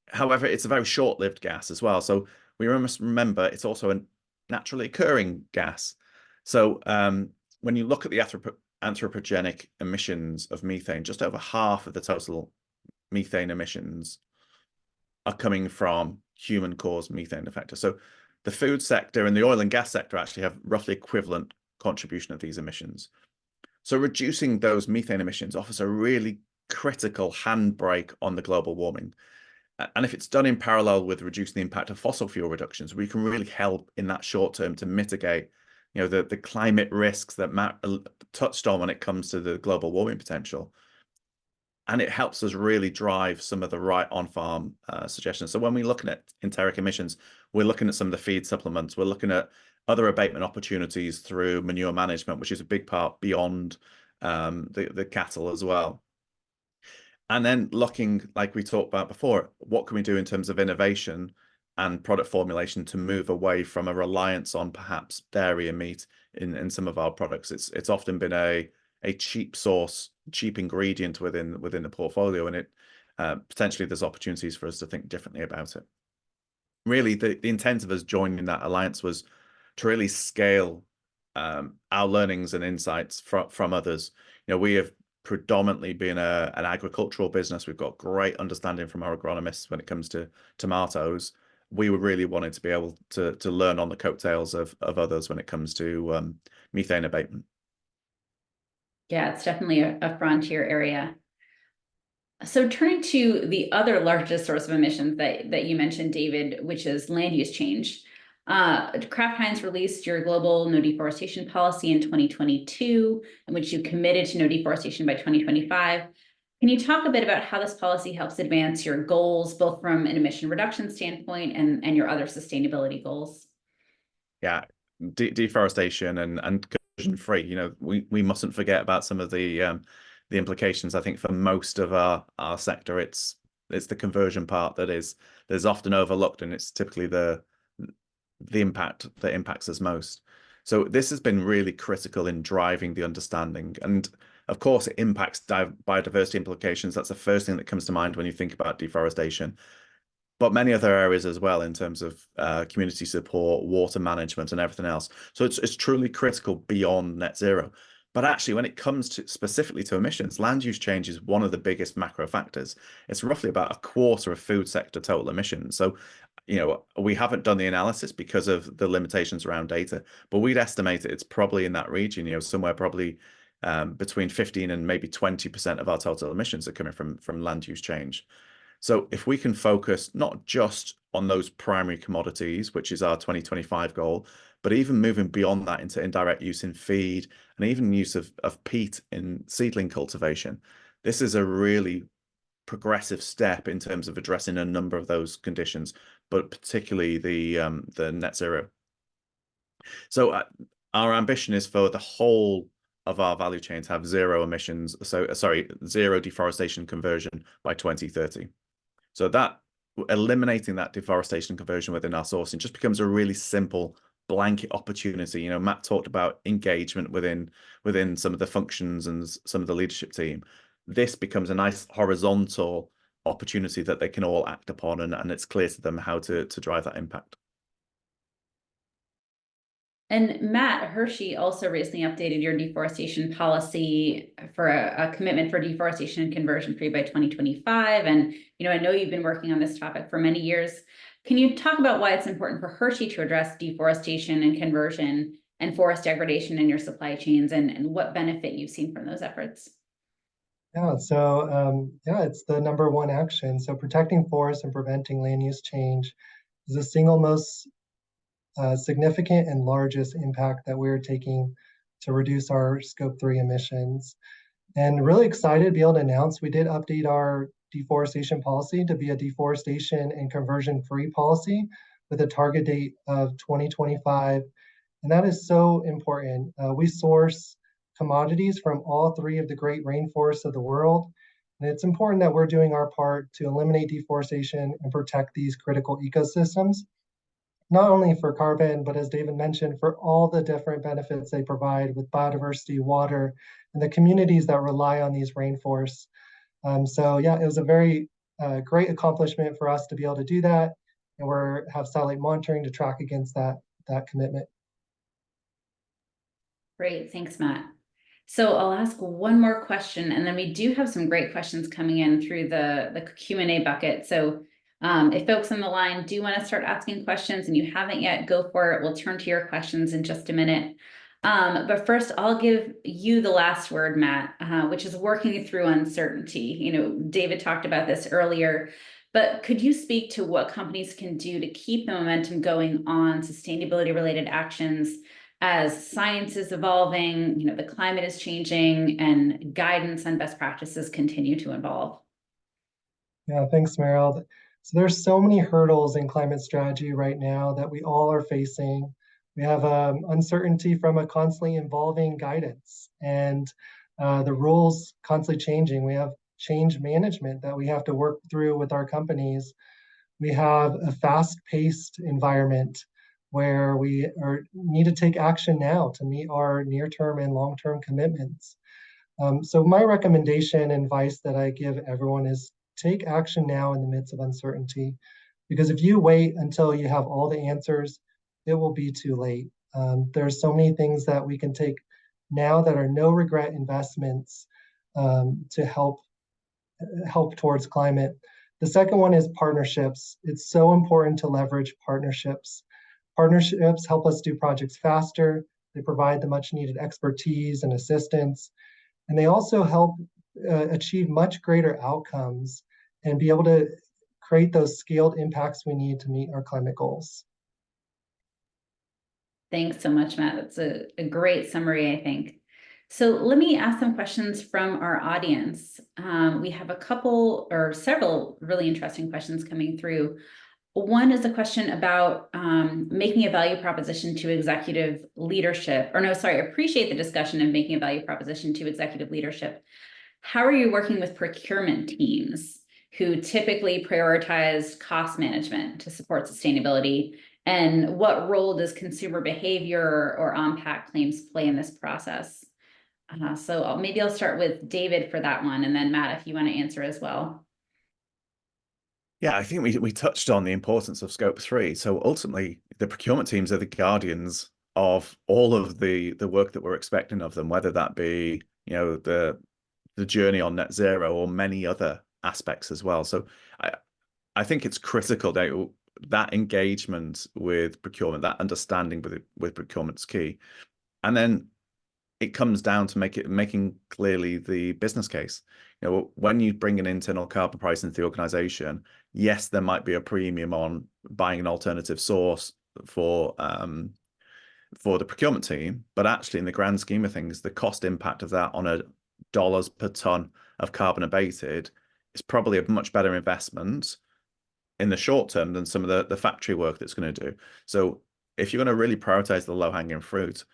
S4: however, it's a very short-lived gas as well. So we must remember it's also a naturally occurring gas. So when you look at the anthropogenic emissions of methane, just over half of the total methane emissions are coming from human-caused methane effectors. So the food sector and the oil and gas sector actually have roughly equivalent contribution of these emissions. So reducing those methane emissions offers a really critical handbrake on the global warming. And if it's done in parallel with reducing the impact of fossil fuel reductions, we can really help in that short term to mitigate, you know, the climate risks that Matt touched on when it comes to the global warming potential. And it helps us really drive some of the right on-farm suggestions. So when we're looking at enteric emissions, we're looking at some of the feed supplements. We're looking at other abatement opportunities through manure management, which is a big part beyond the cattle as well. And then looking, like we talked about before, what can we do in terms of innovation and product formulation to move away from a reliance on perhaps dairy and meat in some of our products. It's often been a cheap source, cheap ingredient within the portfolio, and it potentially there's opportunities for us to think differently about it. Really, the intent of us joining that alliance was to really scale our learnings and insights from others. We have predominantly been an agricultural business. We've got great understanding from our agronomists when it comes to tomatoes. We were really wanting to be able to learn on the coattails of others when it comes to methane abatement.
S1: Yeah, it's definitely a frontier area. So turning to the other largest source of emissions that you mentioned, David, which is land use change. Kraft Heinz released your global no deforestation policy in 2022, in which you committed to no deforestation by 2025. Can you talk a bit about how this policy helps advance your goals, both from an emission reduction standpoint and your other sustainability goals?
S4: Yeah, deforestation and conversion free. We mustn't forget about some of the implications. I think for most of our sector, it's the conversion part that's often overlooked, and it's typically the impact that impacts us most. So this has been really critical in driving the understanding, and of course it impacts biodiversity implications. That's the first thing that comes to mind when you think about deforestation, but many other areas as well in terms of community support, water management, and everything else. So it's truly critical beyond net zero. But actually, when it comes to specifically to emissions, land use change is one of the biggest macro factors. It's roughly about a quarter of food sector total emissions. So, we haven't done the analysis because of the limitations around data, but we'd estimate it's probably in that region, somewhere probably between 15 and maybe 20% of our total emissions are coming from land use change. So if we can focus not just on those primary commodities, which is our 2025 goal, but even moving beyond that into indirect use in feed and even use of peat in seedling cultivation, this is a really progressive step in terms of addressing a number of those conditions, but particularly the net zero. So our ambition is for the whole of our value chain to have zero emissions, zero deforestation conversion by 2030. So that eliminating that deforestation conversion within our sourcing just becomes a really simple blanket opportunity. Matt talked about engagement within some of the functions and some of the leadership team. This becomes a nice horizontal opportunity that they can all act upon, and it's clear to them how to drive that impact.
S1: And Matt, Hershey also recently updated your deforestation policy for a commitment for deforestation and conversion free by 2025. And, I know you've been working on this topic for many years. Can you talk about why it's important for Hershey to address deforestation and conversion and forest degradation in your supply chains, and what benefit you've seen from those efforts?
S3: Yeah, so it's the number one action. So protecting forests and preventing land use change is the single most significant and largest impact that we're taking to reduce our Scope 3 emissions. And really excited to be able to announce we did update our deforestation policy to be a deforestation and conversion-free policy with a target date of 2025. And that is so important. We source commodities from all three of the great rainforests of the world. And it's important that we're doing our part to eliminate deforestation and protect these critical ecosystems, not only for carbon, but as David mentioned, for all the different benefits they provide with biodiversity, water, and the communities that rely on these rainforests. It was a very great accomplishment for us to be able to do that. And have satellite monitoring to track against that commitment. Great,
S1: thanks, Matt. So I'll ask one more question, and then we do have some great questions coming in through the Q&A bucket. So if folks on the line do want to start asking questions and you haven't yet, go for it. We'll turn to your questions in just a minute. But first, I'll give you the last word, Matt, which is working through uncertainty. David talked about this earlier, but could you speak to what companies can do to keep the momentum going on sustainability-related actions as science is evolving, the climate is changing, and guidance on best practices continue to evolve?
S3: Yeah, thanks, Meryl. So there's so many hurdles in climate strategy right now that we all are facing. We have uncertainty from a constantly evolving guidance, and the rules constantly changing. We have change management that we have to work through with our companies. We have a fast-paced environment where we need to take action now to meet our near-term and long-term commitments. So my recommendation and advice that I give everyone is take action now in the midst of uncertainty, because if you wait until you have all the answers, it will be too late. There's so many things that we can take now that are no regret investments to help towards climate. The second one is partnerships. It's so important to leverage partnerships. Partnerships help us do projects faster. They provide the much needed expertise and assistance. And they also help achieve much greater outcomes and be able to create those scaled impacts we need to meet our climate goals.
S1: Thanks so much, Matt. That's a great summary, I think. So let me ask some questions from our audience. We have a couple or several really interesting questions coming through. One is a question about making a value proposition to executive leadership, or no, sorry, appreciate the discussion of making a value proposition to executive leadership. How are you working with procurement teams who typically prioritize cost management to support sustainability? And what role does consumer behavior or on-pack claims play in this process? So maybe I'll start with David for that one, and then Matt, if you want to answer as well.
S4: Yeah, I think we touched on the importance of Scope 3. So ultimately, the procurement teams are the guardians of all of the work that we're expecting of them, whether that be, you know, the journey on net zero or many other aspects as well. So I think it's critical that engagement with procurement, that understanding with procurement's key. And then it comes down to making clearly the business case. You know, when you bring an internal carbon price into the organization, yes, there might be a premium on buying an alternative source for the procurement team, but actually in the grand scheme of things, the cost impact of that on dollars per ton of carbon abated is probably a much better investment in the short term than some of the factory work that's going to do. So if you're going to really prioritize the low-hanging fruit,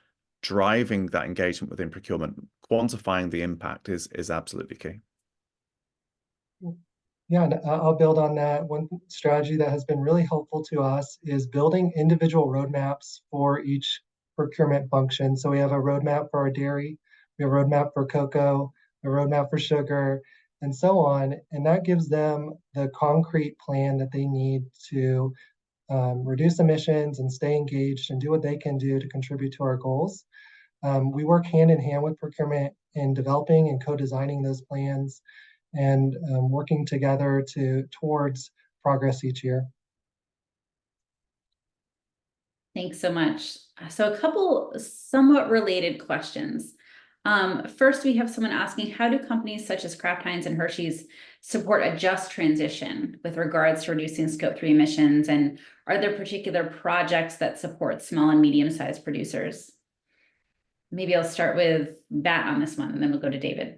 S4: driving that engagement within procurement, quantifying the impact is absolutely key.
S3: Yeah, and I'll build on that. One strategy that has been really helpful to us is building individual roadmaps for each procurement function. So we have a roadmap for our dairy, we have a roadmap for cocoa, a roadmap for sugar, and so on. And that gives them the concrete plan that they need to reduce emissions and stay engaged and do what they can do to contribute to our goals. We work hand in hand with procurement in developing and co-designing those plans and working together towards progress each year.
S1: Thanks so much. So a couple somewhat related questions. First, we have someone asking, how do companies such as Kraft Heinz and Hershey's support a just transition with regards to reducing Scope 3 emissions? And are there particular projects that support small and medium-sized producers? Maybe I'll start with Matt on this one, and then we'll go to David.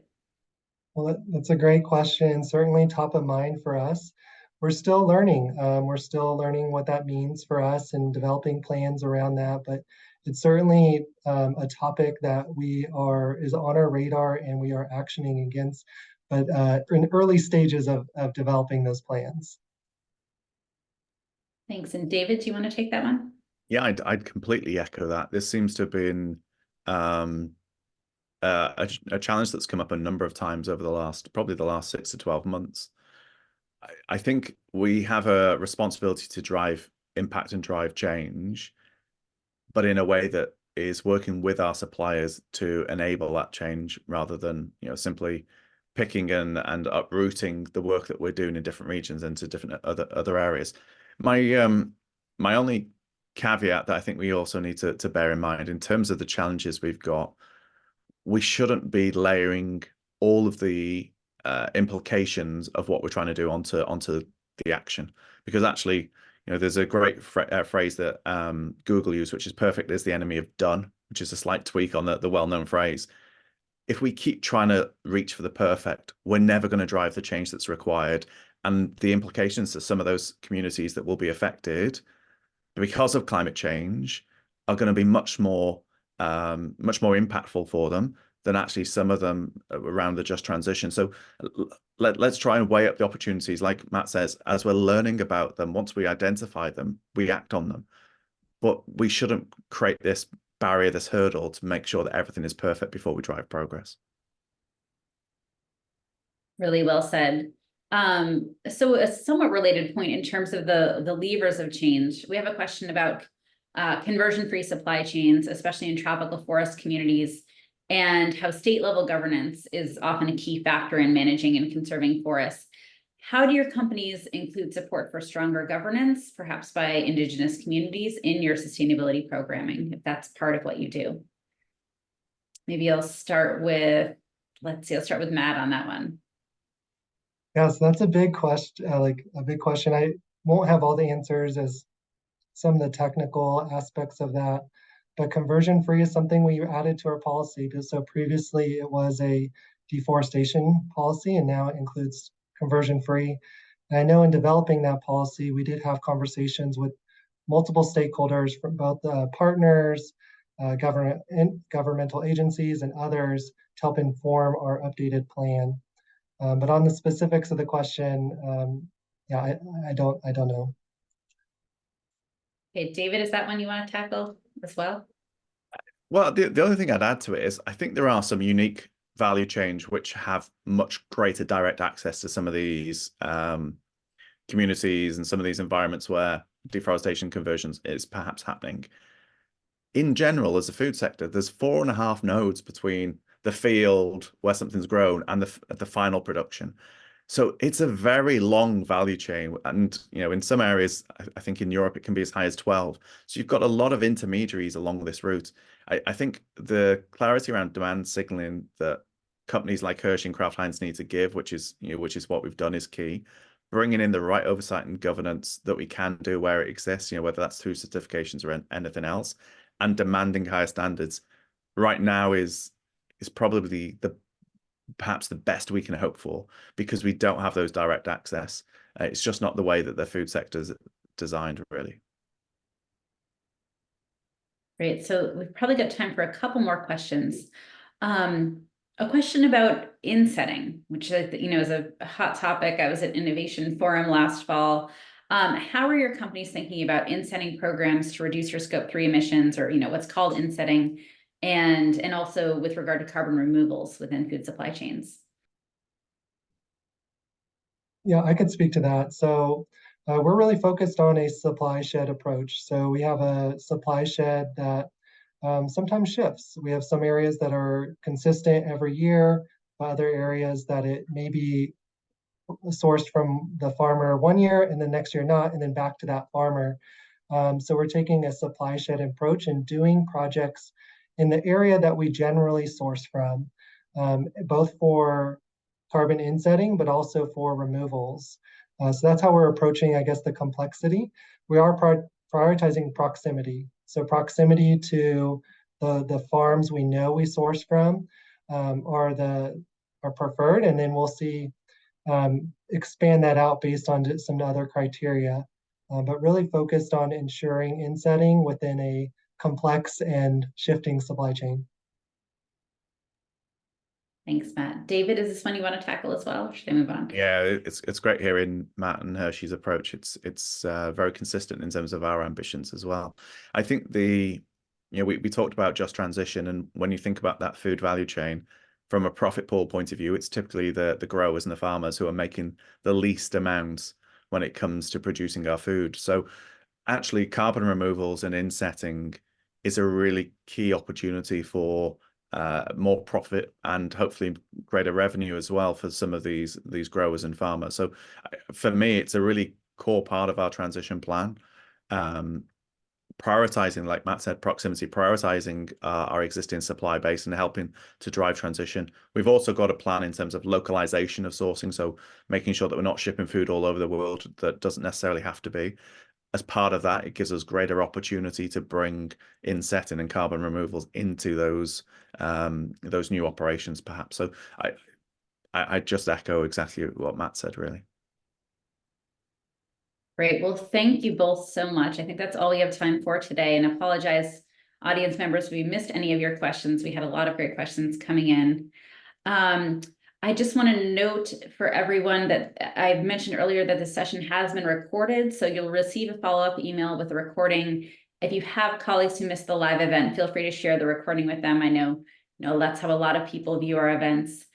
S3: Well, that's a great question. Certainly top of mind for us. We're still learning. We're still learning what that means for us and developing plans around that. But it's certainly a topic that is on our radar and we are actioning against, but in early stages of developing those plans.
S1: Thanks. And David, do you want to take that one?
S4: Yeah, I'd completely echo that. This seems to have been a challenge that's come up a number of times over probably the last 6 to 12 months. I think we have a responsibility to drive impact and drive change, but in a way that is working with our suppliers to enable that change rather than, you know, simply picking and uprooting the work that we're doing in different regions into different other areas. My only caveat that I think we also need to bear in mind in terms of the challenges we've got, we shouldn't be layering all of the implications of what we're trying to do onto the action, because actually, you know, there's a great phrase that Google used, which is perfect is the enemy of done, which is a slight tweak on the well-known phrase. If we keep trying to reach for the perfect, we're never going to drive the change that's required, and the implications to some of those communities that will be affected because of climate change are going to be much more impactful for them than actually some of them around the just transition. So let's try and weigh up the opportunities, like Matt says, as we're learning about them. Once we identify them, we act on them. But we shouldn't create this barrier, this hurdle to make sure that everything is perfect before we drive progress.
S1: Really well said. So a somewhat related point in terms of the levers of change, we have a question about conversion-free supply chains, especially in tropical forest communities, and how state-level governance is often a key factor in managing and conserving forests. How do your companies include support for stronger governance, perhaps by Indigenous communities, in your sustainability programming, if that's part of what you do? Maybe I'll start with, I'll start with Matt on that one.
S3: Yeah, so that's a big question, a big question. I won't have all the answers as some of the technical aspects of that, but conversion free is something we added to our policy. So previously it was a deforestation policy, and now it includes conversion free. And I know in developing that policy, we did have conversations with multiple stakeholders from both partners, governmental agencies, and others to help inform our updated plan. But on the specifics of the question, yeah, I don't know.
S1: Okay, David, is that one you want to tackle as well?
S4: Well, the other thing I'd add to it is I think there are some unique value chains which have much greater direct access to some of these communities and some of these environments where deforestation conversions is perhaps happening. In general, as a food sector, there's 4.5 nodes between the field where something's grown and the final production. So it's a very long value chain. And, in some areas, I think in Europe, it can be as high as 12. So you've got a lot of intermediaries along this route. I think the clarity around demand signaling that companies like Hershey and Kraft Heinz need to give, which is what we've done, is key. Bringing in the right oversight and governance that we can do where it exists, whether that's through certifications or anything else, and demanding higher standards right now is probably perhaps the best we can hope for, because we don't have those direct access. It's just not the way that the food sector is designed, really.
S1: Great. So we've probably got time for a couple more questions. A question about insetting, which is a hot topic. I was at Innovation Forum last fall. How are your companies thinking about insetting programs to reduce your Scope 3 emissions, or what's called insetting, and also with regard to carbon removals within food supply chains?
S3: Yeah, I could speak to that. So we're really focused on a supply shed approach. So we have a supply shed that sometimes shifts. We have some areas that are consistent every year, other areas that it may be sourced from the farmer one year and then next year not, and then back to that farmer. So we're taking a supply shed approach and doing projects in the area that we generally source from, both for carbon insetting, but also for removals. So that's how we're approaching, I guess, the complexity. We are prioritizing proximity. So proximity to the farms we know we source from are preferred, and then we'll see expand that out based on some other criteria, but really focused on ensuring insetting within a complex and shifting supply chain.
S1: Thanks, Matt. David, is this one you want to tackle as well, or should I move on?
S4: Yeah, it's great hearing Matt and Hershey's approach. It's very consistent in terms of our ambitions as well. I think we talked about just transition, and when you think about that food value chain from a profit pool point of view, it's typically the growers and the farmers who are making the least amounts when it comes to producing our food. So actually, carbon removals and insetting is a really key opportunity for more profit and hopefully greater revenue as well for some of these growers and farmers. So for me, it's a really core part of our transition plan. Prioritizing, like Matt said, proximity, prioritizing our existing supply base and helping to drive transition. We've also got a plan in terms of localization of sourcing, so making sure that we're not shipping food all over the world that doesn't necessarily have to be. As part of that, it gives us greater opportunity to bring insetting and carbon removals into those new operations, perhaps. So I just echo exactly what Matt said, really.
S1: Great. Well, thank you both so much. I think that's all we have time for today, and apologize, audience members, if we missed any of your questions. We had a lot of great questions coming in. I just want to note for everyone that I mentioned earlier that this session has been recorded, so you'll receive a follow-up email with the recording. If you have colleagues who missed the live event, feel free to share the recording with them. I know that's how a lot of people view our events.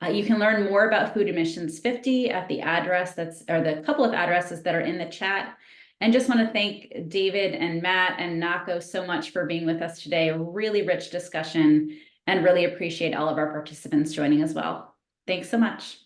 S1: You can learn more about Food Emissions 50 at the address the couple of addresses that are in the chat. And just want to thank David and Matt and Nako so much for being with us today. A really rich discussion, and really appreciate all of our participants joining as well. Thanks so much.